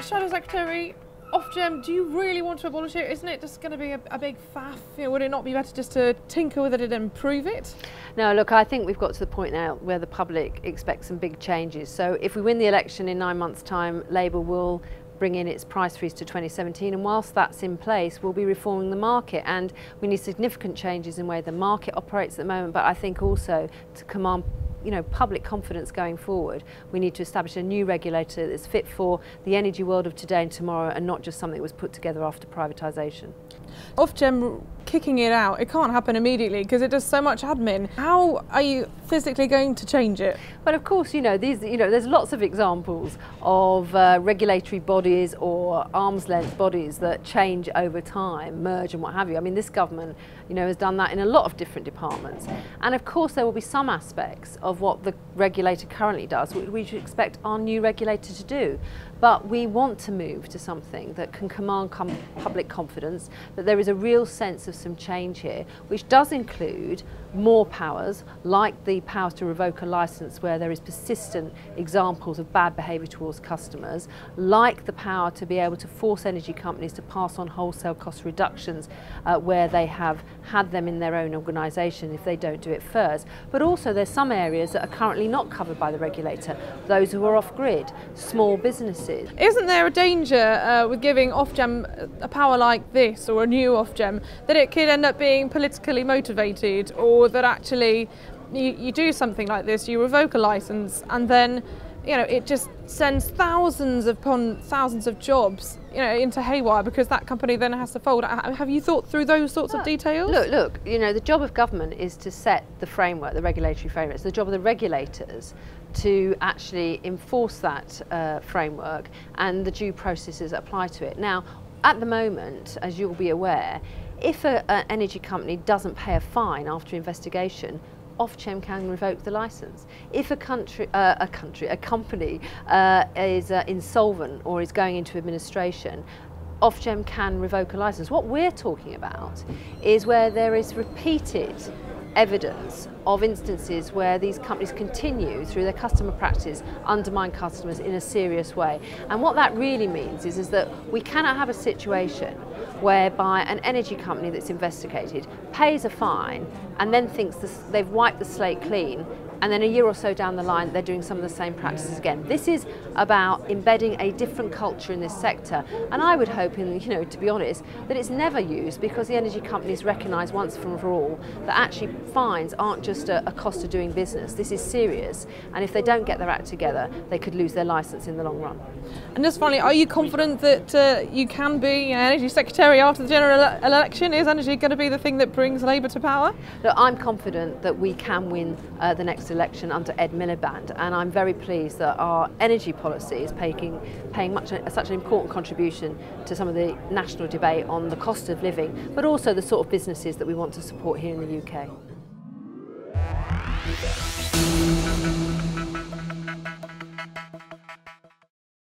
Shadow Secretary, Ofgem, do you really want to abolish it? Isn't it just going to be a big faff? Would it not be better just to tinker with it and improve it? No, look, I think we've got to the point now where the public expects some big changes. So if we win the election in 9 months' time, Labour will bring in its price freeze to 2017, and whilst that's in place, we'll be reforming the market, and we need significant changes in the way the market operates at the moment, but I think also to command public confidence going forward, we need to establish a new regulator that's fit for the energy world of today and tomorrow, and not just something that was put together after privatisation. Ofgem kicking it out, it can't happen immediately because it does so much admin. How are you physically going to change it? Well, of course, there's lots of examples of regulatory bodies or arm's length bodies that change over time, merge and what have you. I mean, this government, has done that in a lot of different departments. And of course, there will be some aspects of what the regulator currently does which we should expect our new regulator to do. But we want to move to something that can command public confidence, that there is a real sense of some change here, which does include more powers, like the power to revoke a licence where there is persistent examples of bad behaviour towards customers, like the power to be able to force energy companies to pass on wholesale cost reductions where they have had them in their own organisation if they don't do it first. But also there's some areas that are currently not covered by the regulator, those who are off-grid, small businesses. Isn't there a danger with giving Ofgem a power like this, or a new Ofgem, that it could end up being politically motivated, or that actually you do something like this, you revoke a licence, and then it just sends thousands upon thousands of jobs into haywire because that company then has to fold? Have you thought through those sorts of details? Look, the job of government is to set the framework, the regulatory framework. It's the job of the regulators to actually enforce that framework and the due processes apply to it. Now, at the moment, as you'll be aware, if an energy company doesn't pay a fine after investigation, Ofgem can revoke the licence. If a company is insolvent or is going into administration, Ofgem can revoke a licence. What we're talking about is where there is repeated evidence of instances where these companies continue through their customer practice undermine customers in a serious way. And what that really means is that we cannot have a situation whereby an energy company that's investigated pays a fine and then thinks they've wiped the slate clean, and then a year or so down the line they're doing some of the same practices again. This is about embedding a different culture in this sector, and I would hope, to be honest, that it's never used, because the energy companies recognise once and for all that actually fines aren't just a cost of doing business. This is serious, and if they don't get their act together, they could lose their licence in the long run. And just finally, are you confident that you can be Energy Secretary after the general election? Is energy going to be the thing that brings Labour to power? Look, I'm confident that we can win the next election under Ed Miliband, and I'm very pleased that our energy policy is paying such an important contribution to some of the national debate on the cost of living, but also the sort of businesses that we want to support here in the UK.